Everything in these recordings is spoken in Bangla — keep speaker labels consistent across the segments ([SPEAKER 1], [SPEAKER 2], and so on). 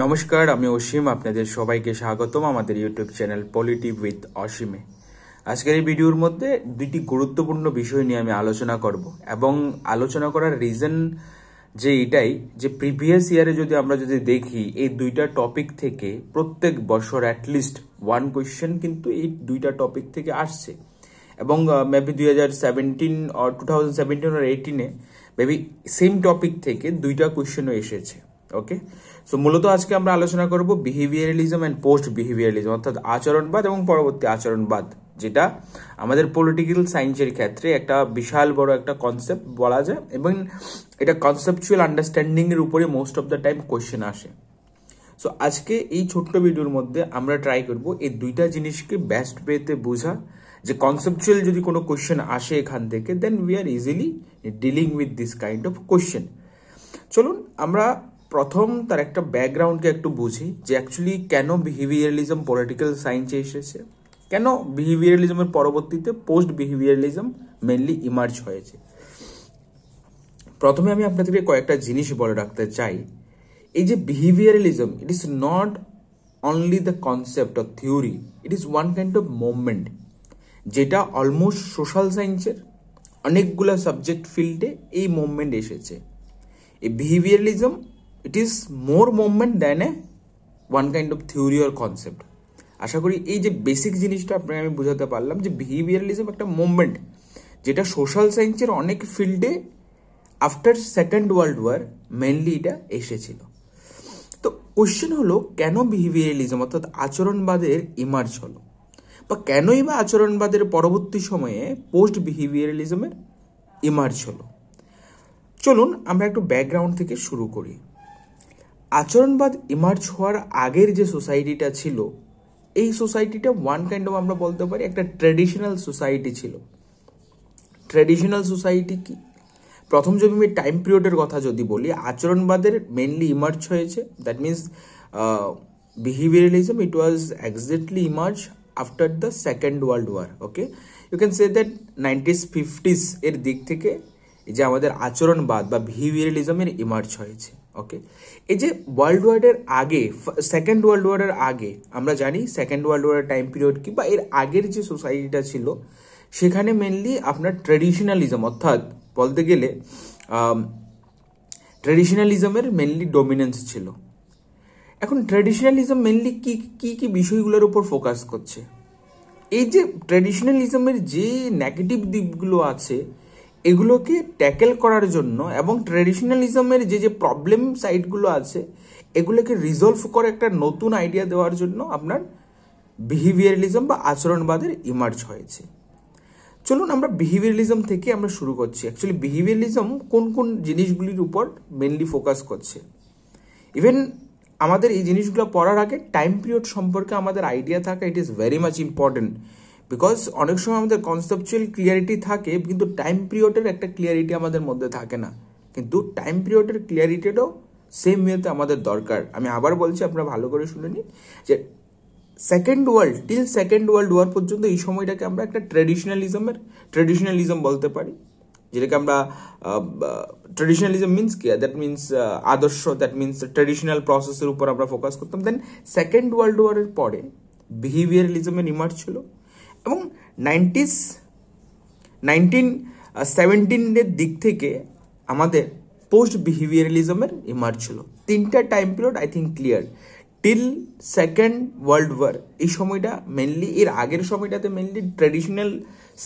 [SPEAKER 1] নমস্কার, আমি অসীম। আপনাদের সবাইকে স্বাগতম আমাদের ইউটিউব চ্যানেল পলিটিভ উইথ অসীমে। আজকের এই ভিডিওর মধ্যে দুইটি গুরুত্বপূর্ণ বিষয় নিয়ে আমি আলোচনা করব এবং আলোচনা করার রিজন যে এটাই যে প্রিভিয়াস ইয়ারে আমরা যদি দেখি এই দুইটা টপিক থেকে প্রত্যেক বছর অ্যাটলিস্ট ওয়ান কোয়েশ্চেন কিন্তু এই দুইটা টপিক থেকে আসছে এবং মেবি 2017 or 2017 or 18-এ মেবি সেম টপিক থেকে দুইটা কোয়েশ্চেনও এসেছে। ওকে, সো মূলত আজকে আমরা আলোচনা করব বিহেভিয়ারালিজম অ্যান্ড পোস্ট বিহেভিয়ারালিজম, অর্থাৎ আচরণবাদ এবং পরবর্তী আচরণবাদ, যেটা আমাদের পলিটিক্যাল সায়েন্সের ক্ষেত্রে একটা বিশাল বড় একটা কনসেপ্ট বলা যায় এবং এটা কনসেপচুয়াল আন্ডারস্ট্যান্ডিং এর উপরে most of the time question আসে। সো আজকে এই ছোট্ট ভিডিওর মধ্যে আমরা ট্রাই করব এই দুইটা জিনিসকে বেস্ট ওয়েতে বোঝা, যে কনসেপচুয়াল যদি কোনো কোয়েশ্চেন আসে এখান থেকে then we are easily dealing with this kind of question. চলুন আমরা প্রথম তার একটা ব্যাকগ্রাউন্ডকে একটু বুঝি যে অ্যাকচুয়ালি কেন বিহেভিয়ারালিজম পলিটিক্যাল সায়েন্সে এসেছে, কেন বিহেভিয়ারালিজমের পরবর্তীতে পোস্ট বিহেভিয়ারালিজম মেনলি ইমার্জ হয়েছে। প্রথমে আমি আপনাদেরকে কয়েকটা জিনিস বলে রাখতে চাই। এই যে behaviouralism, it is not only the concept or theory, it is one kind of movement, যেটা অলমোস্ট সোশ্যাল সায়েন্সের অনেকগুলো সাবজেক্ট ফিল্ডে এই মুভমেন্ট এসেছে। এই behaviouralism it is more movement than a one kind of theory or concept. আশা করি এই যে বেসিক জিনিসটা আপনাকে আমি বোঝাতে পারলাম যে বিহেভিয়ারালিজম একটা মুভমেন্ট যেটা সোশ্যাল সায়েন্সের অনেক ফিল্ডে after second world war mainly এটা এসেছিল। তো কোশ্চেন হলো কেন বিহেভিয়ারালিজম অর্থাৎ আচরণবাদের ইমার্জ হলো, বা কেনই বা আচরণবাদের পরবর্তী সময়ে পোস্ট বিহেভিয়ারালিজমের ইমার্জ হলো। চলুন আমরা একটু ব্যাকগ্রাউন্ড থেকে শুরু করি। আচরণবাদ ইমার্জ হওয়ার আগের যে সোসাইটিটা ছিল, এই সোসাইটিটা ওয়ান কাইন্ড অফ আমরা বলতে পারি একটা ট্র্যাডিশনাল সোসাইটি ছিল। ট্র্যাডিশনাল সোসাইটি কি? প্রথম যদি আমি টাইম পিরিয়ডের কথা যদি বলি, আচরণবাদের মেনলি ইমার্জ হয়েছে, that means behaviouralism it was exactly emerge after the second world war. Okay, you can say that 90s-50s এর দিক থেকে এই যে আমাদের আচরণবাদ বা বিহেভিয়ারালিজমের ইমার্জ হয়েছে। ওকে, এই যে ওয়ার্ল্ড ওয়ারের আগে, সেকেন্ড ওয়ার্ল্ড ওয়ারের আগে আমরা জানি সেকেন্ড ওয়ার্ল্ড ওয়ারের টাইম পিরিয়ড কি বা এর আগের যে সোসাইটিটা ছিল সেখানে মেনলি আপনার ট্র্যাডিশনালিজম অর্থাৎ বলতে গেলে ট্র্যাডিশনালিজমের মেনলি ডমিনেন্স ছিল। এখন ট্র্যাডিশনালিজম মেনলি কি বিষয়গুলোর উপর ফোকাস করছে? এই যে ট্র্যাডিশনালিজমের যে নেগেটিভ দিকগুলো আছে এগুলোকে ট্যাকেল করার জন্য এবং ট্র্যাডিশনালিজমের যে প্রবলেম সাইডগুলো আছে এগুলোকে রিজলভ করে একটা নতুন আইডিয়া দেওয়ার জন্য আপনার বিহেভিয়ারালিজম বা আচরণবাদের ইমার্জ হয়েছে। চলুন আমরা বিহেভিয়ারালিজম থেকে আমরা শুরু করছি। অ্যাকচুয়ালি বিহেভিয়ারালিজম কোন কোন জিনিসগুলির উপর মেনলি ফোকাস করছে, ইভেন আমাদের এই জিনিসগুলো পড়ার আগে টাইম পিরিয়ড সম্পর্কে আমাদের আইডিয়া থাকা it is very much important, because অনেক সময় আমাদের কনসেপচুয়াল ক্লিয়ারিটি থাকে কিন্তু টাইম পিরিয়ডের একটা ক্লিয়ারিটি আমাদের মধ্যে থাকে না, কিন্তু টাইম পিরিয়ডের ক্লিয়ারিটিটাও সেম ওয়েতে আমাদের দরকার। আমি আবার বলছি, আপনারা ভালো করে শুনে নিন যে সেকেন্ড ওয়ার্ল্ড ওয়ার পর্যন্ত এই সময়টাকে আমরা একটা ট্র্যাডিশনালিজম বলতে পারি, যেটাকে আমরা ট্র্যাডিশনালিজম মিনস কি, দ্যাট মিনস আদর্শ, দ্যাট মিনস ট্র্যাডিশনাল প্রসেসের উপর আমরা ফোকাস করতাম। দেন সেকেন্ড ওয়ার্ল্ড ওয়ারের পরে বিহেভিয়ারালিজমের ইমার্জ ছিল এবং 1917-এর দিক থেকে আমাদের পোস্ট বিহেভিয়ারালিজমের ইমার্জ ছিল। তিনটা time period I think clear. Till second world war এই সময়টা মেনলি, এর আগের সময়টাতে মেনলি ট্র্যাডিশনাল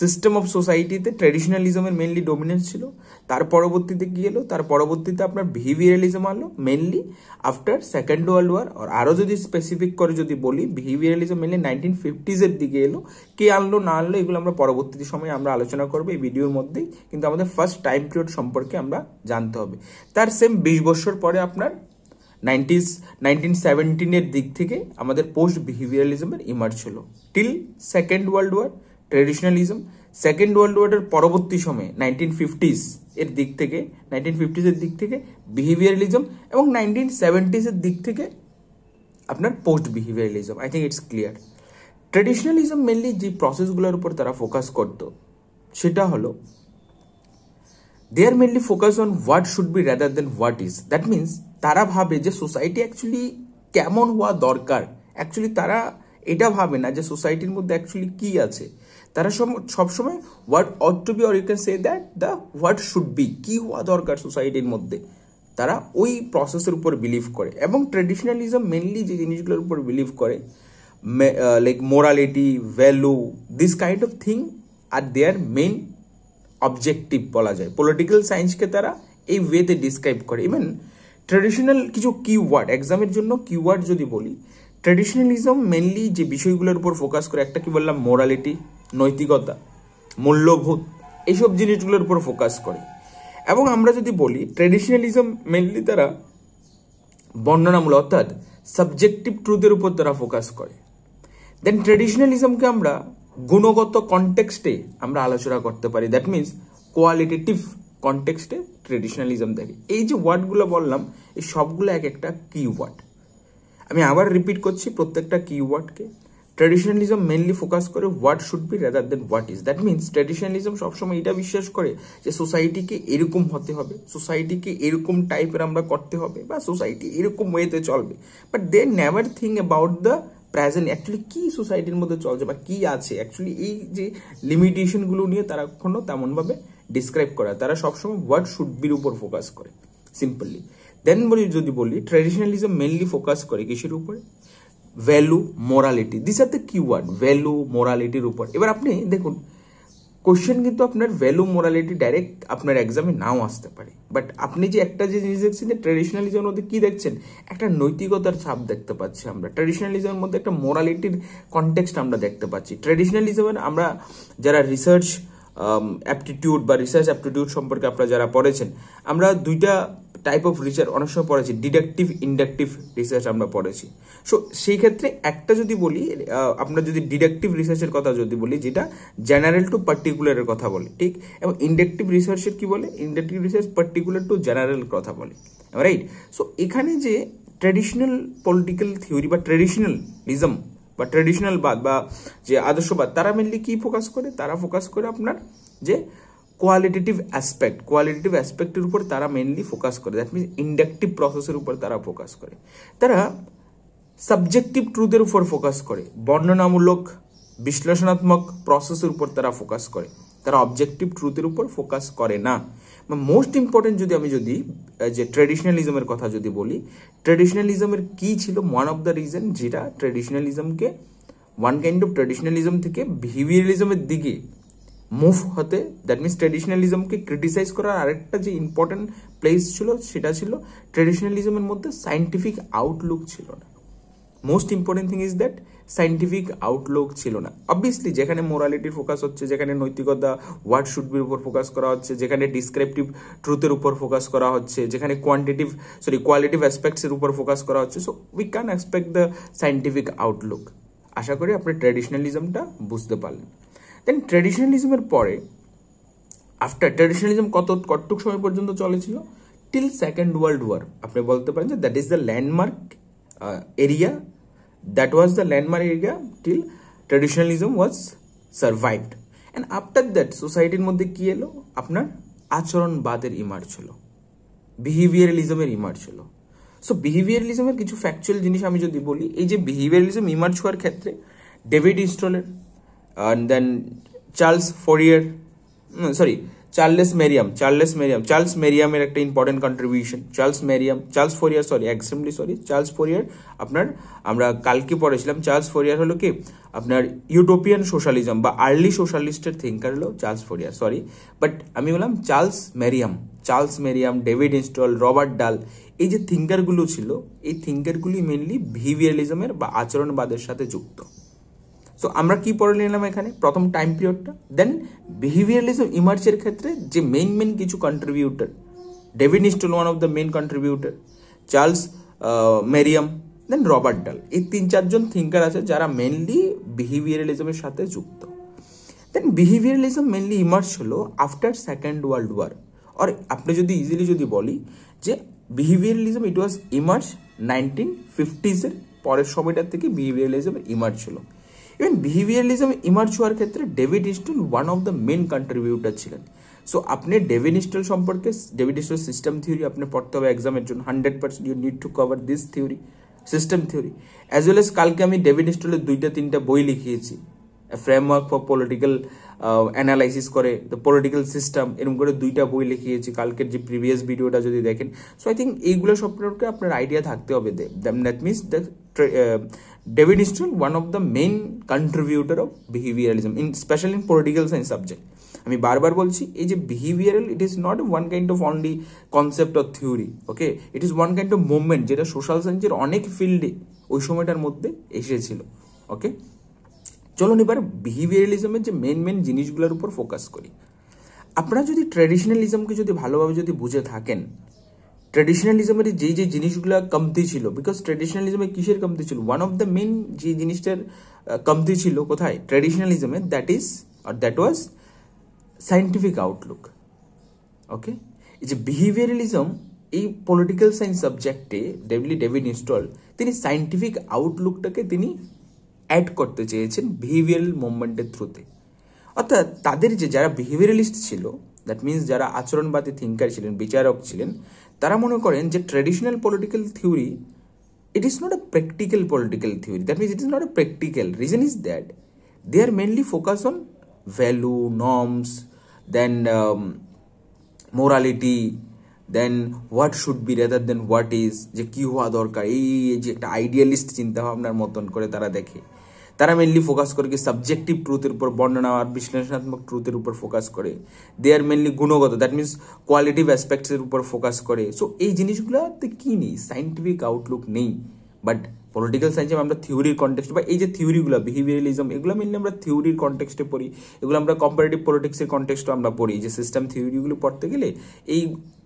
[SPEAKER 1] সিস্টেম অফ সোসাইটিতে ট্র্যাডিশনালিজমের মেনলি ডমিনেন্স ছিল। তার পরবর্তীতে কি এলো? তার পরবর্তীতে আপনার বিহেভিয়ারালিজম আলো mainly after second world war. আর আরও যদি স্পেসিফিক করে যদি বলি, বিহেভিয়ারালিজম মেনলি 1950s-এর দিকে এলো। কে আনলো না আনলো এগুলো আমরা পরবর্তী সময়ে আমরা আলোচনা করবো এই ভিডিওর মধ্যেই, কিন্তু আমাদের ফার্স্ট টাইম পিরিয়ড সম্পর্কে আমরা জানতে হবে। তার সেম 20 বছর পরে আপনার 1917-এর দিক থেকে আমাদের পোস্ট বিহেভিয়ারালিজমের ইমার্জ হলো। Till second world war traditionalism, second world ওয়ারের পরবর্তী সময়ে 1950s-এর দিক থেকে বিহেভিয়ারালিজম এবং 1970s-এর দিক থেকে আপনার post behaviouralism. I think it's clear. Traditionalism mainly যে প্রসেসগুলোর উপর তারা ফোকাস করতো সেটা হলো they are mainly focused on what should be rather than what is. That means তারা ভাবে যে সোসাইটি অ্যাকচুয়ালি কেমন হওয়া দরকার, অ্যাকচুয়ালি তারা এটা ভাবে না যে সোসাইটির মধ্যে অ্যাকচুয়ালি কি আছে। তারা সবসময় what ought to be or you can say that the what should be, কি হওয়া দরকার সোসাইটির মধ্যে, তারা ওই প্রসেসের উপর বিলিভ করে। এবং ট্রেডিশনালিজম মেনলি যে জিনিসগুলোর উপর বিলিভ করে, like morality, value, this kind of thing আর দেয়ার মেইন অবজেক্টিভ বলা যায়। পলিটিক্যাল সায়েন্সকে তারা এই ওয়েতে ডিসক্রাইব করে। ইভেন ট্রেডিশনাল কিছু কিওয়ার্ড, এক্সামের জন্য কিওয়ার্ড যদি বলি, ট্রেডিশনালিজম মেনলি যে বিষয়গুলোর উপর ফোকাস করে, একটা কি বললাম, মোরালিটি, নৈতিকতা, মূল্যবোধ, এইসব জিনিসগুলোর উপর ফোকাস করে। এবং আমরা যদি বলি ট্রেডিশনালিজম মেনলি তারা বর্ণনামূলক অর্থাৎ সাবজেক্টিভ ট্রুথের উপর তারা ফোকাস করে। দেন ট্রেডিশনালিজমকে আমরা গুণগত কনটেক্সটে আমরা আলোচনা করতে পারি, দ্যাট মিনস কোয়ালিটেটিভ কনটেক্সটে ট্রেডিশনালিজম দেখে। এই যে ওয়ার্ডগুলো বললাম, এই সবগুলো এক একটা কিওয়ার্ড। আমি আবার রিপিট করছি প্রত্যেকটা কিওয়ার্ডকে। ট্রেডিশনালিজম মেনলি ফোকাস করে what should be rather than what is. That means traditionalism সবসময় এটা বিশ্বাস করে যে সোসাইটিকে এরকম হতে হবে, সোসাইটিকে এরকম টাইপের আমরা করতে হবে, বা সোসাইটি এরকম ওয়েতে চলবে। But they never think about the present, actually কি সোসাইটির মধ্যে চলছে বা কি আছে অ্যাকচুয়ালি। এই যে লিমিটেশনগুলো নিয়ে তারা কখনো তেমনভাবে ডিসক্রাইব করে, তারা সবসময় হোয়াট শুড বির উপর ফোকাস করে সিম্পলি। দেন যদি বলি ট্রেডিশনালিজম মেনলি ফোকাস করে কিসের উপরে, value, morality, this are the keyword, value, মোরালিটির উপর। এবার আপনি দেখুন কোশ্চেন কিন্তু আপনার ভ্যালু, মোরালিটি ডাইরেক্ট আপনার এক্সামে নাও আসতে পারে, বাট আপনি যে একটা যে জিনিস দেখছেন যে ট্রেডিশনালিজমের মধ্যে কি দেখছেন, একটা নৈতিকতার ছাপ দেখতে পাচ্ছি আমরা। ট্রেডিশনালিজমের মধ্যে একটা মোরালিটির কনটেক্সট আমরা দেখতে পাচ্ছি। ট্রেডিশনালিজমের আমরা যারা রিসার্চ অ্যাপটিটিউড বা রিসার্চ অ্যাপটিটিউড সম্পর্কে আপনারা যারা পড়েছেন, আমরা দুইটা টাইপ অফ রিসার্চ অনেক সময় পড়েছি, ডিডাকটিভ, ইন্ডাকটিভ রিসার্চ আমরা পড়েছি। সো সেই ক্ষেত্রে একটা যদি বলি, আমরা যদি ডিডাকটিভ রিসার্চের কথা যদি বলি, যেটা জেনারেল টু পার্টিকুলারের কথা বলে, ঠিক, এবং ইন্ডাকটিভ রিসার্চের কি বলে, inductive research particular to general কথা বলে, রাইট। সো এখানে যে ট্রেডিশনাল পলিটিক্যাল থিওরি বা ট্রেডিশনালিজম বা ট্রেডিশনাল বাদ বা যে আদর্শবাদ, তারা মেনলি কি ফোকাস করে, তারা ফোকাস করে আপনার যে কোয়ালিটেটিভ অ্যাসপেক্টের উপর তারা মেনলি ফোকাস করে। দ্যাট মিনস ইন্ডাকটিভ প্রসেসের উপর তারা ফোকাস করে। তারা সাবজেক্টিভ ট্রুথের উপর ফোকাস করে, বর্ণনামূলক বিশ্লেষণাত্মক প্রসেসের উপর তারা ফোকাস করে, তারা অবজেক্টিভ ট্রুথের উপর ফোকাস করে না। মোস্ট ইম্পর্টেন্ট আমি যদি যে ট্রেডিশনালিজমের কথা যদি বলি, ট্রেডিশনালিজমের কি ছিল ওয়ান অফ দ্য রিজন যেটা ট্রেডিশনালিজমকে ওয়ান কাইন্ড অফ ট্রেডিশনালিজম থেকে বিহেভিয়ারিজমের দিকে মুভ হতে, দ্যাট মিনস ট্রেডিশনালিজমকে ক্রিটিসাইজ করার আরেকটা যে ইম্পর্টেন্ট প্লেস ছিল সেটা ছিল ট্রেডিশনালিজমের মধ্যে সায়েন্টিফিক আউটলুক ছিল না। Most important thing is that scientific Outlook ছিল না। অবভিয়াসলি যেখানে মোরালিটির ফোকাস হচ্ছে, যেখানে নৈতিকতা, হোয়াট শুড বির উপর ফোকাস করা হচ্ছে, যেখানে ডিসক্রিপটিভ ট্রুথের উপর ফোকাস করা হচ্ছে, যেখানে কোয়ালিটিভ অ্যাসপেক্টসের উপর ফোকাস করা হচ্ছে, so we can expect the scientific outlook. আশা করি আপনি ট্রেডিশনালিজমটা বুঝতে পারলেন। দেন ট্রেডিশনালিজমের পরে আফটার ট্রেডিশনালিজম কতটুক সময় পর্যন্ত চলেছিল, টিল সেকেন্ড ওয়ার্ল্ড ওয়ার। আপনি বলতে পারেন যে that is the landmark area, that was the landmark area till traditionalism was survived. And after that সোসাইটির মধ্যে কি এলো, আপনার আচরণবাদের ইমার্জ হলো, বিহেভিয়ারালিজমের ইমার্জ হলো। সো বিহেভিয়ারালিজমের কিছু ফ্যাকচুয়াল জিনিস আমি যদি বলি, এই যে বিহেভিয়ারালিজম ইমার্জ হওয়ার ক্ষেত্রে ডেভিড ইনস্টলের, and then চার্লস মেরিয়ামের একটা ইম্পর্টেন্ট কন্ট্রিবিউশন, চার্লস ফোরিয়ার আপনার আমরা কালকে পড়েছিলাম। চার্লস ফোরিয়ার হলো কি আপনার ইউটোপিয়ান সোশ্যালিজম বা আর্লি সোশ্যালিস্টের থিঙ্কার হলো চার্লস ফোরিয়ার, বাট আমি বললাম Charles Merriam, David install, Robert Dahl, এই যে থিঙ্কারগুলো ছিল, এই থিঙ্কারগুলি মেনলি বিহেভিয়ারালিজমের বা আচরণবাদের সাথে যুক্ত। সো আমরা কি পড়ে নিলাম এখানে প্রথম টাইম পিরিয়ডটা। দেন বিহেভিয়ারালিজম ইমার্জের ক্ষেত্রে যে মেইন কিছু contributor, David Easton one of the main contributor, Charles Merriam, then Robert Dahl, এই 3-4 থিঙ্কার আছে যারা মেনলি বিহেভিয়ারালিজমের সাথে যুক্ত। দেন বিহেভিয়ারালিজম মেনলি ইমার্জ হলো আফটার সেকেন্ড ওয়ার্ল্ড ওয়ার, আর আপনি যদি ইজিলি যদি বলি যে behaviouralism it was emerge 1950s পরের সময়টার থেকে বিহেভিয়ারালিজমের ইমার্জ হলো। ইভেন বিহেভিয়ারালিজম ইমার্জ হওয়ার ক্ষেত্রে David Easton one of the main contributor ছিলেন। সো আপনি ডেভিড ইনস্টল সম্পর্কে, ডেভিড ইনস্টল সিস্টেম থিওরি আপনি পড়তে হবে এক্সামের জন্য, 100% you need to cover this theory. System theory, as well as কালকে আমি ডেভিড স্টলের 2-3টা বই লিখিয়েছি, ফ্রেমওয়ার্ক ফর পলিটিক্যাল অ্যানালাইসিস করে দ্য পলিটিক্যাল সিস্টেম, এরকম করে 2টা বই লিখিয়েছি কালকের যে প্রিভিয়াস ভিডিওটা যদি দেখেন। সো আই থিঙ্ক এইগুলো সম্পর্কে আপনার আইডিয়া থাকতে হবে। That means David Easton one of the main contributor of behaviouralism specially in political science subject. আমি বারবার বলছি, এই যে behavioural, it is not one kind of only concept or theory, okay, it is one kind of movement যেটা সোশ্যাল সায়েন্সের অনেক ফিল্ডে ওই সময়টার মধ্যে এসেছিল। ওকে, চলুন এবার বিহেভিয়ারালিজমের যে মেন জিনিসগুলোর উপর ফোকাস করি। আপনারা যদি ট্র্যাডিশনালিজমকে যদি ভালোভাবে যদি বুঝে থাকেন, ট্র্যাডিশনালিজমের যেই যে জিনিসগুলো কমতি ছিল, বিকজ ট্র্যাডিশনালিজমে কিসের কমতি ছিল, ওয়ান অফ দ্য মেন যে জিনিসটার কমতি ছিল কোথায় ট্র্যাডিশনালিজমে, দ্যাট ওয়াজ সায়েন্টিফিক আউটলুক। ওকে, এই যে বিহেভিয়ারালিজম এই পলিটিক্যাল সায়েন্স সাবজেক্টে ডেভিড স্টল তিনি সায়েন্টিফিক আউটলুকটাকে তিনি অ্যাড করতে চেয়েছেন বিহেভিয়ারাল মুভমেন্টের থ্রুতে। অর্থাৎ তাদের যে যারা বিহেভিয়ারালিস্ট ছিল, দ্যাট মিনস যারা আচরণবাদী থিঙ্কার ছিলেন, বিচারক ছিলেন, তারা মনে করেন যে traditional political theory it is not a practical political theory. That means it is not a practical. Reason is that they are mainly focused on value, norms, then morality, then what should be rather than what is, যে কি হওয়া দরকার, এই যে একটা আইডিয়ালিস্ট চিন্তা ভাবনার মতন করে তারা দেখে। তারা মেনলি ফোকাস করে কি সাবজেক্টিভ ট্রুথের উপর, বর্ণনা আর বিশ্লেষণাত্মক ট্রুথের উপর ফোকাস করে। দে আর মেনলি গুণগত, দ্যাট মিনস কোয়ালিটিভ অ্যাসপেক্টসের উপর ফোকাস করে। সো এই জিনিসগুলোতে কি নেই, সাইন্টিফিক আউটলুক নেই। বাট পলিটিক্যাল সায়েন্সে আমরা থিওরির কনটেক্সট বা এই যে থিওরিগুলো বিহেভিয়ারালিজম, এগুলো মেনলি আমরা থিওরির কনটেক্সটে পড়ি, এগুলো আমরা কম্পারেটিভ পলিটিক্সের কনটেক্সটে আমরা পড়ি। যে সিস্টেম থিওরিগুলো পড়তে গেলে এই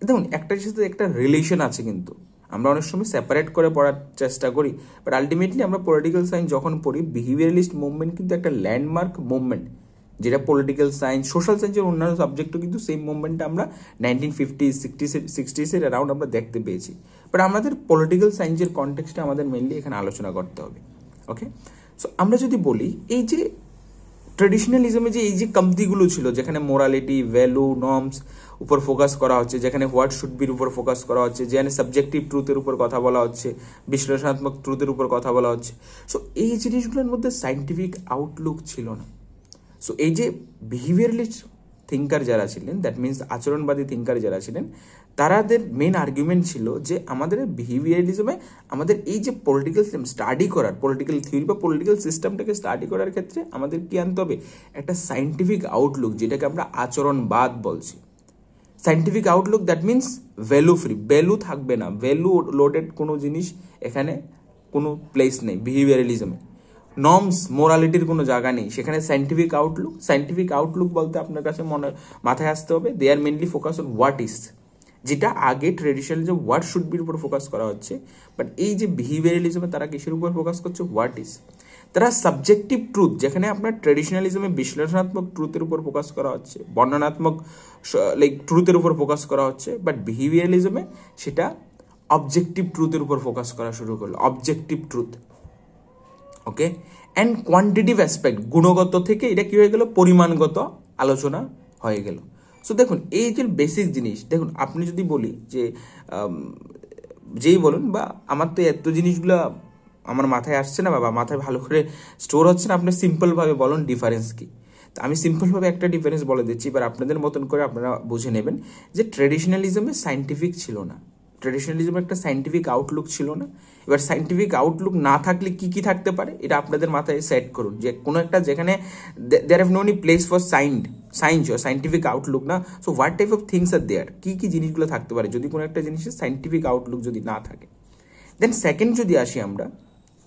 [SPEAKER 1] দেখুন একটার সাথে একটা রিলেশন আছে, কিন্তু আমরা অনেক সময় সেপারেট করে পড়ার চেষ্টা করি। বাট আলটিমেটলি আমরা পলিটিক্যাল সায়েন্স যখন পড়ি, বিহেভিয়ারালিস্ট মুভমেন্ট কিন্তু একটা ল্যান্ডমার্ক মুভমেন্ট, যেটা পলিটিক্যাল সায়েন্স, সোশ্যাল সায়েন্সের অন্যান্য সাবজেক্টও কিন্তু সেম মুভমেন্টটা আমরা 1950s 60s অ্যারাউন্ড আমরা দেখতে পেয়েছি। বাট আমাদের পলিটিক্যাল সায়েন্সের কনটেক্সটে আমাদের মেনলি এখানে আলোচনা করতে হবে। ওকে, সো আমরা যদি বলি এই যে ট্র্যাডিশনালিজমে যে এই যে কমতিগুলো ছিল, যেখানে মোরালিটি, ভ্যালু, নর্মস উপর ফোকাস করা হচ্ছে, যেখানে হোয়াট শুড বির উপর ফোকাস করা হচ্ছে, যেখানে সাবজেক্টিভ ট্রুথের উপর কথা বলা হচ্ছে, বিশ্লেষণাত্মক ট্রুথের উপর কথা বলা হচ্ছে, সো এই জিনিসগুলোর মধ্যে সায়েন্টিফিক আউটলুক ছিল না। সো এই যে বিহেভিয়ারালিস্ট থিঙ্কার যারা ছিলেন, দ্যাট মিনস আচরণবাদী থিঙ্কার যারা ছিলেন, তাদের মেন আর্গুমেন্ট ছিল যে আমাদের বিহেভিয়ারালিজমে আমাদের এই যে পলিটিক্যাল সিস্টেম স্টাডি করার, পলিটিক্যাল থিওরি বা পলিটিক্যাল সিস্টেমটাকে স্টাডি করার ক্ষেত্রে আমাদের কি আনতে হবে, একটা সায়েন্টিফিক আউটলুক, যেটাকে আমরা আচরণবাদ বলছি। Scientific Outlook that means value free, value থাকবে না, ভ্যালু লোডেড কোনো জিনিস এখানে কোনো প্লেস নেই বিহেভিয়ারালিজমে। নর্মস, মোরালিটির কোনো জায়গা নেই সেখানে। সায়েন্টিফিক আউটলুক বলতে আপনার কাছে মাথায় আসতে হবে they are mainly focus on what is, যেটা আগে ট্রেডিশনালিজম হোয়াট শুড বির উপর ফোকাস করা হচ্ছে। বাট এই যে বিহেভিয়ারালিজমে তারা কিসের উপর ফোকাস করছে, হোয়াট ইজ। তারা সাবজেক্টিভ ট্রুথ, যেখানে আপনার ট্রেডিশনালিজমে বিশ্লেষণাত্মক ট্রুথের উপর ফোকাস করা হচ্ছে, বর্ণনাত্মক লাইক ট্রুথের উপর ফোকাস করা হচ্ছে, বাট বিহেভিয়ারালিজমে সেটা অবজেক্টিভ ট্রুথের উপর ফোকাস করা শুরু করলো, objective truth. Okay, and quantitative aspect, গুণগত থেকে এটা কি হয়ে গেল, পরিমাণগত আলোচনা হয়ে গেল। সো দেখুন এই যে বেসিক জিনিস, দেখুন আপনি যদি বলি যে যেই বলুন বা আমার তো এত জিনিসগুলো আমার মাথায় আসছে না বা মাথায় ভালো করে স্টোর হচ্ছে না, আপনি সিম্পলভাবে বলুন ডিফারেন্স কি। তো আমি সিম্পলভাবে একটা ডিফারেন্স বলে দিচ্ছি, এবার আপনাদের মতন করে আপনারা বুঝে নেবেন যে ট্র্যাডিশনালিজমে সায়েন্টিফিক ছিল না, ট্র্যাডিশনালিজমের একটা সায়েন্টিফিক আউটলুক ছিল না। এবার সায়েন্টিফিক আউটলুক না থাকলে কি কি থাকতে পারে, এটা আপনাদের মাথায় সেট করুন যে কোনো একটা যেখানে there have no any place for science ও সায়েন্টিফিক আউটলুক না। So what type of things are there, কি কি জিনিসগুলো থাকতে পারে যদি কোনো একটা জিনিসের সায়েন্টিফিক আউটলুক যদি না থাকে। দেন সেকেন্ড যদি আসি আমরা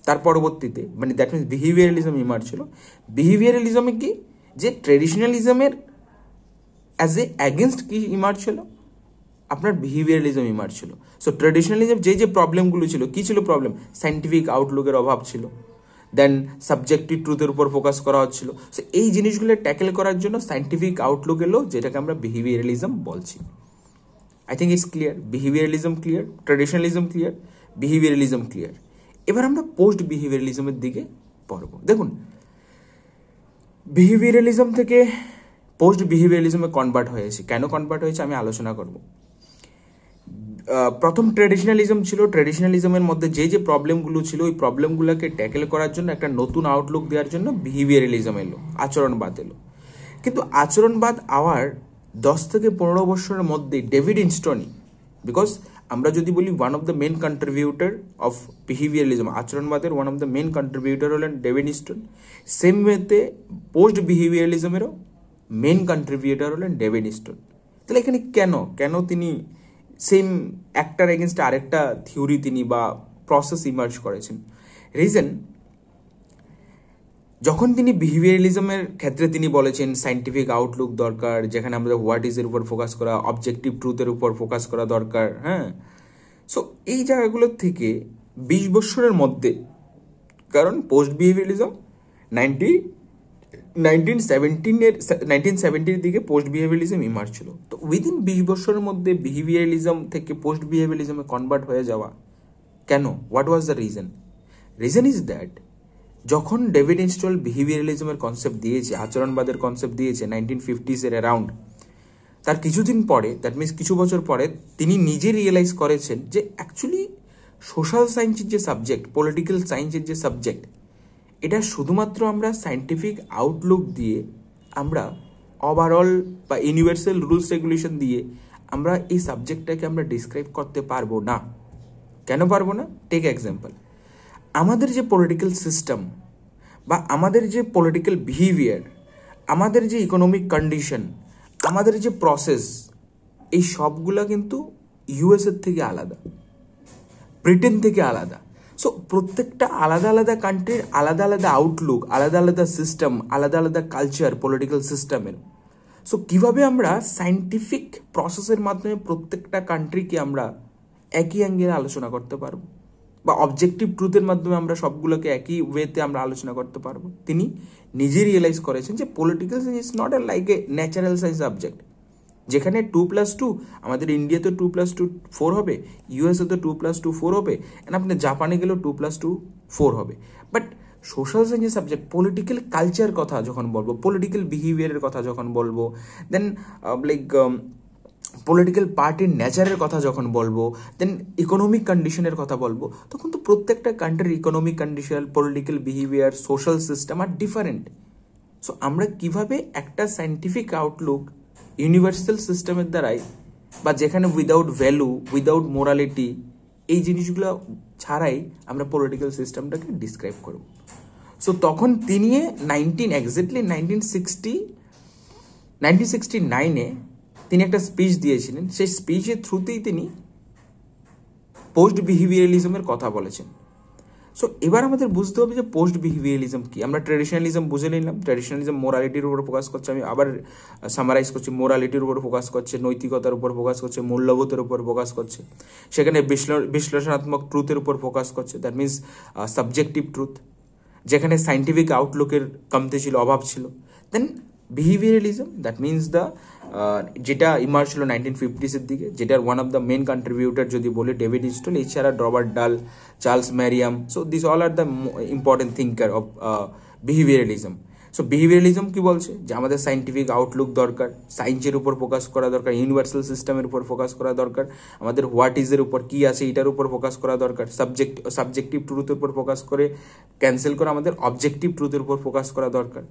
[SPEAKER 1] তার পরবর্তীতে, মানে দ্যাট মিনস বিহেভিয়ারালিজম ইমার্জ ছিল। বিহেভিয়ারালিজমে কি যে ট্র্যাডিশনালিজমের অ্যাজ এ অ্যাগেনস্ট কি ইমার্জ ছিল, আপনার বিহেভিয়ারালিজম ইমার্জ ছিল। সো ট্র্যাডিশনালিজম যে প্রবলেমগুলো ছিল, কি ছিল প্রবলেম, সায়েন্টিফিক আউটলুকের অভাব ছিল, দেন সাবজেক্টিভ ট্রুথের উপর ফোকাস করা হচ্ছিল। সো এই জিনিসগুলো ট্যাকেল করার জন্য সায়েন্টিফিক আউটলুক এলো, যেটাকে আমরা বিহেভিয়ারালিজম বলছি। I think it's clear, behaviouralism clear, traditionalism clear, behaviouralism clear. এবার আমরা পোস্ট বিহেভিয়ারালিজমের দিকে পড়ব। দেখুন বিহেভিয়ারালিজম থেকে পোস্ট বিহেভিয়ারালিজমে কনভার্ট হয়েছে, কেন কনভার্ট হয়েছে আমি আলোচনা করব। প্রথম ট্র্যাডিশনালিজম ছিল, ট্র্যাডিশনালিজমের মধ্যে যে প্রবলেমগুলো ছিল ওই প্রবলেমগুলোকে ট্যাকেল করার জন্য একটা নতুন আউটলুক দেওয়ার জন্য বিহেভিয়ারালিজম এলো, আচরণবাদ এলো। কিন্তু আচরণবাদ আওয়ার 10 থেকে 15 বছরের মধ্যে ডেভিড ইনস্টনি, বিকজ আমরা যদি বলি one of the main contributor of behaviouralism, আচরণবাদের one of the main contributor হলেন ডেভিড ইনস্টন, সেম ওয়েতে পোস্ট বিহেভিয়ারালিজমেরও মেন কন্ট্রিবিউটর হলেন ডেভিড ইনস্টন। তাহলে এখানে কেন তিনি সেম একটার এগেনস্ট আরেকটা থিওরি তিনি বা প্রসেস ইমার্জ করেছেন? রিজন, যখন তিনি বিহেভিয়ারালিজমের ক্ষেত্রে তিনি বলেছেন সাইন্টিফিক আউটলুক দরকার, যেখানে আমাদের হোয়াট ইজ এর উপর ফোকাস করা, অবজেক্টিভ ট্রুথের উপর ফোকাস করা দরকার, হ্যাঁ। সো এই জায়গাগুলোর থেকে 20 বছরের মধ্যে, কারণ পোস্ট বিহেভিয়ারালিজম 1970-এর দিকে পোস্ট বিহেভিয়ারালিজম ইমার্জ ছিল। তো উইদিন 20 বছরের মধ্যে বিহেভিয়ারালিজম থেকে পোস্ট বিহেভিয়ারালিজমে কনভার্ট হয়ে যাওয়া কেন? What was the reason? Reason is that যখন ডেভিড ইনস্টল বিহেভিয়ারালিজমের কনসেপ্ট দিয়েছে, আচরণবাদের কনসেপ্ট দিয়েছে 1950s অ্যারাউন্ড, তার কিছুদিন পরে, দ্যাট মিনস কিছু বছর পরে, তিনি নিজে রিয়েলাইজ করেছেন যে অ্যাকচুয়ালি সোশ্যাল সায়েন্সের যে সাবজেক্ট, পলিটিক্যাল সায়েন্সের যে সাবজেক্ট, এটা শুধুমাত্র আমরা সায়েন্টিফিক আউটলুক দিয়ে, আমরা ওভারঅল বা ইউনিভার্সাল রুলস রেগুলেশন দিয়ে আমরা এই সাবজেক্টটাকে আমরা ডিসক্রাইব করতে পারবো না। কেন পারবো না? টেক এক্সাম্পল, আমাদের যে পলিটিক্যাল সিস্টেম বা আমাদের যে পলিটিক্যাল বিহেভিয়ার, আমাদের যে ইকোনমিক কন্ডিশন, আমাদের যে প্রসেস, এই সবগুলা কিন্তু ইউএসএর থেকে আলাদা, ব্রিটেন থেকে আলাদা। সো প্রত্যেকটা আলাদা আলাদা কান্ট্রির আলাদা আলাদা আউটলুক, আলাদা আলাদা সিস্টেম, আলাদা আলাদা কালচার পলিটিক্যাল সিস্টেমের। সো কিভাবে আমরা সায়েন্টিফিক প্রসেসের মাধ্যমে প্রত্যেকটা কান্ট্রিকে আমরা একই অ্যাঙ্গেলে আলোচনা করতে পারবো, বা অবজেক্টিভ ট্রুথের মাধ্যমে আমরা সবগুলোকে একই ওয়েতে আমরা আলোচনা করতে পারবো? তিনি নিজে রিয়েলাইজ করেছেন যে political science is not like a natural science subject, যেখানে 2+2, আমাদের ইন্ডিয়াতে 2+2 4 হবে, ইউএসএ তো 2+2 4 হবে, অ্যান্ড আপনি জাপানে গেলেও 2+2 4 হবে। বাট সোশ্যাল সায়েন্সের সাবজেক্ট, পলিটিক্যাল কালচার কথা যখন বলবো, পলিটিক্যাল বিহেভিয়ারের কথা যখন বলবো, দেন পলিটিক্যাল পার্টির নেচারের কথা যখন বলবো, দেন ইকোনমিক কন্ডিশনের কথা বলবো, তখন তো প্রত্যেকটা কান্ট্রির economic condition, political behaviour, social system are different. So আমরা কিভাবে একটা সায়েন্টিফিক আউটলুক ইউনিভার্সাল সিস্টেমের দ্বারাই, বা যেখানে উইদাউট ভ্যালু, উইদাউট মোরালিটি, এই জিনিসগুলো ছাড়াই আমরা পলিটিক্যাল সিস্টেমটাকে ডিসক্রাইব করব? সো তখন তিনি এক্স্যাক্টলি 1969-এ তিনি একটা স্পিচ দিয়েছিলেন। সেই স্পিচের থ্রুতেই তিনি পোস্ট বিহেভিয়ারালিজমের কথা বলেছেন। সো এবার আমাদের বুঝতে হবে যে পোস্ট বিহেভিয়ারালিজম কি। আমরা ট্র্যাডিশনালিজম বুঝে নিলাম, ট্র্যাডিশনালিজম মোরালিটির উপর ফোকাস করছে, আমি আবার সামারাইজ করছি, মোরালিটির উপর ফোকাস করছে, নৈতিকতার উপর ফোকাস করছে, মূল্যবোধের উপর ফোকাস করছে, সেখানে বিশ্লেষণাত্মক ট্রুথের উপর ফোকাস করছে, দ্যাট মিনস সাবজেক্টিভ ট্রুথ, যেখানে সায়েন্টিফিক আউটলুকের কমতি ছিল, অভাব ছিল। Then behaviouralism, that means the যেটা ইমার্জ ছিল 1950s-এর দিকে, যেটার one of the main contributor যদি বলি ডেভিড ইনস্টল, এছাড়া Robert Dahl, Charles Merriam. So this all are the important thinker of behaviouralism. So behaviouralism কি বলছে? যে আমাদের সায়েন্টিফিক আউটলুক দরকার, সায়েন্সের উপর ফোকাস করা দরকার, ইউনিভার্সাল সিস্টেমের উপর ফোকাস করা দরকার, আমাদের হোয়াট ইজের উপর কি আছে এটার উপর ফোকাস করা দরকার, সাবজেক্টিভ ট্রুথের উপর ফোকাস করে ক্যান্সেল করে আমাদের অবজেক্টিভ ট্রুথের উপর ফোকাস করা দরকার।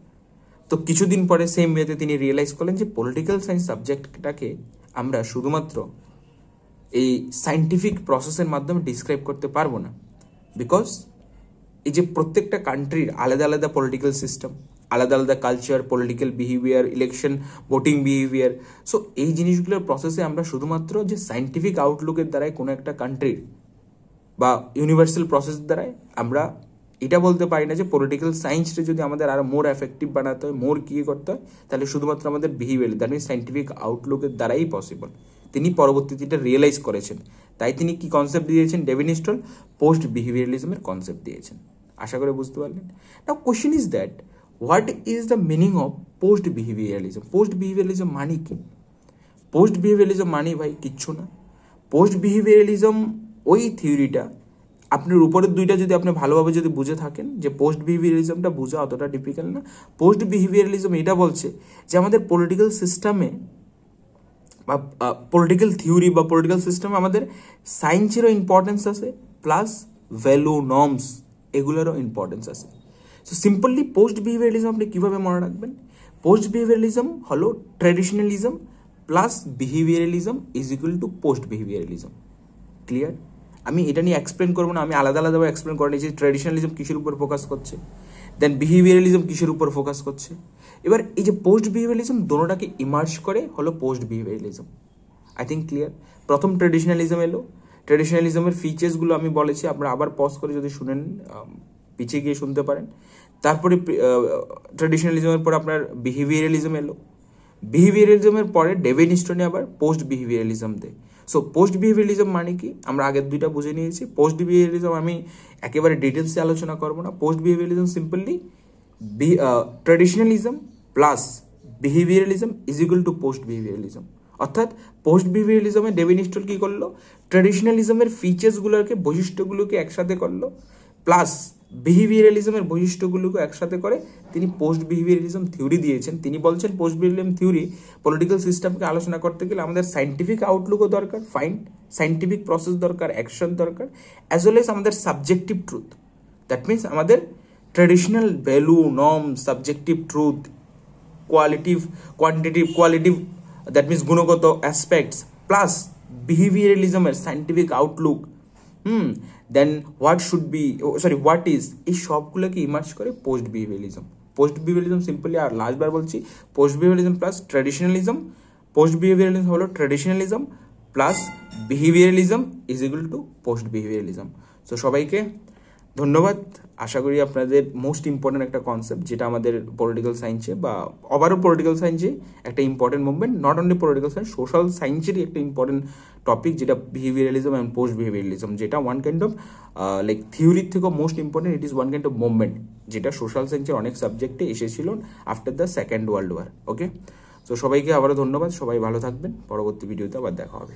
[SPEAKER 1] তো কিছুদিন পরে সেম ওয়েতে তিনি রিয়েলাইজ করলেন যে পলিটিক্যাল সায়েন্স সাবজেক্টটাকে আমরা শুধুমাত্র এই সায়েন্টিফিক প্রসেসের মাধ্যমে ডিসক্রাইব করতে পারবো না, বিকজ এই যে প্রত্যেকটা কান্ট্রির আলাদা আলাদা পলিটিক্যাল সিস্টেম, আলাদা আলাদা culture, political behaviour, election, voting behaviour. So এই জিনিসগুলোর প্রসেসে আমরা শুধুমাত্র যে সায়েন্টিফিক আউটলুকের দ্বারাই কোনো একটা কান্ট্রির বা ইউনিভার্সাল প্রসেস দ্বারাই আমরা এটা বলতে পারি না যে পলিটিক্যাল সায়েন্সটা যদি আমাদের আরো মোর এফেক্টিভ বানাতে হয়, মোর কি করতে হয়, তাহলে শুধুমাত্র আমাদের বিহেভিয়ার, দ্যাট মিনস সায়েন্টিফিক আউটলুকের দ্বারাই পসিবল। তিনি পরবর্তীতে এটা রিয়েলাইজ করেছেন, তাই তিনি কি কনসেপ্ট দিয়েছেন? ডেভিড ইনস্টল পোস্ট বিহেভিয়ারালিজমের কনসেপ্ট দিয়েছেন। আশা করে বুঝতে পারলেন। Now question is that what is the meaning of post behaviouralism? Post behaviouralism মানে কি? পোস্ট বিহেভিয়ারালিজম মানে ভাই কিচ্ছু না। পোস্ট বিহেভিয়ারালিজম ওই থিওরিটা, আপনার উপরের দুইটা যদি আপনি ভালোভাবে যদি বুঝে থাকেন, যে পোস্ট বিহেভিয়ারালিজমটা বোঝা অতটা ডিফিকাল্ট না। পোস্ট বিহেভিয়ারালিজম এটা বলছে যে আমাদের পলিটিক্যাল সিস্টেমে বা পলিটিক্যাল থিওরি বা পলিটিক্যাল সিস্টেম আমাদের সায়েন্সেরও ইম্পর্টেন্স আছে, প্লাস ভ্যালু নর্মস এগুলোরও ইম্পর্টেন্স আছে। সো সিম্পলি পোস্ট বিহেভিয়ারিজম আপনি কীভাবে মনে রাখবেন? পোস্ট বিহেভিয়ারিজম হলো traditionalism plus behaviouralism is equal to post behaviouralism. Clear? আমি এটা নিয়ে এক্সপ্লেন করবো না, আমি আলাদা আলাদাভাবে এক্সপ্লেন করে নিয়েছি ট্র্যাডিশনালিজম কিসের উপর ফোকাস করছে, দেন বিহেভিয়ারালিজম কিসের উপর ফোকাস করছে। এবার এই যে পোস্ট বিহেভিয়ারালিজম দোনোটাকে ইমার্জ করে হলো post behaviouralism. I think clear? প্রথম ট্র্যাডিশনালিজম এলো, ট্র্যাডিশনালিজমের ফিচার্সগুলো আমি বলেছি, আপনারা আবার পজ করে যদি শুনেন, পিছিয়ে গিয়ে শুনতে পারেন। তারপরে ট্র্যাডিশনালিজমের পর আপনার বিহেভিয়ারালিজম এলো, বিহেভিয়ারালিজমের পরে ডেভিড স্টোনে আবার পোস্ট বিহেভিয়ারালিজম দেয়। সো পোস্ট বিহেভিয়ারালিজম মানে কি আমরা আগের দুইটা বুঝে নিয়েছি। পোস্ট বিহেভিয়ারালিজম আমি একেবারে ডিটেলসে আলোচনা করবো না। Post behaviouralism simply traditionalism plus behaviouralism is equal to post behaviouralism. অর্থাৎ পোস্ট বিহেভিয়ারালিজমে ডেভিড স্টোন কি করলো, ট্র্যাডিশনালিজমের ফিচার্সগুলোকে বৈশিষ্ট্যগুলোকে একসাথে করলো, প্লাস বিহেভিয়ারালিজমের বৈশিষ্ট্যগুলোকে একসাথে করে তিনি পোস্ট বিহেভিয়ারালিজম থিওরি দিয়েছেন। তিনি বলছেন পোস্ট বিহেভিয়ারিজম থিওরি পলিটিক্যাল সিস্টেমকে আলোচনা করতে গেলে আমাদের সাইন্টিফিক আউটলুকও দরকার, ফাইন সাইন্টিফিক প্রসেস দরকার, অ্যাকশন দরকার, অ্যাজ ওয়েল এজ আমাদের সাবজেক্টিভ ট্রুথ। দ্যাট মিনস আমাদের traditional value norm, subjective truth, qualitative that means গুণগত অ্যাসপেক্টস, প্লাস বিহেভিয়ারালিজমের scientific outlook, then what is, এই সবগুলোকে ইমার্জ করে post behaviouralism. Post behaviouralism simply, আর লাস্টবার বলছি, post behaviouralism plus traditionalism, post behaviouralism হলো traditionalism plus behaviouralism is equal to post behaviouralism. So সবাইকে ধন্যবাদ। আশা করি আপনাদের মোস্ট ইম্পর্টেন্ট একটা কনসেপ্ট, যেটা আমাদের পলিটিক্যাল সায়েন্সে বা ওভারঅল পলিটিক্যাল সায়েন্সে একটা important movement, not only political science, social সায়েন্সেরই একটা ইম্পর্টেন্ট টপিক, যেটা বিহেভিয়ারালিজম অ্যান্ড পোস্ট বিহেভিয়ারালিজম, যেটা ওয়ান কাইন্ড অফ লাইক থিওরির থেকেও most important. It is one kind of movement, যেটা সোশ্যাল সায়েন্সের অনেক সাবজেক্টে এসেছিল after the second world war. Okay, তো সবাইকে আবারও ধন্যবাদ, সবাই ভালো থাকবেন, পরবর্তী ভিডিওতে আবার দেখা হবে।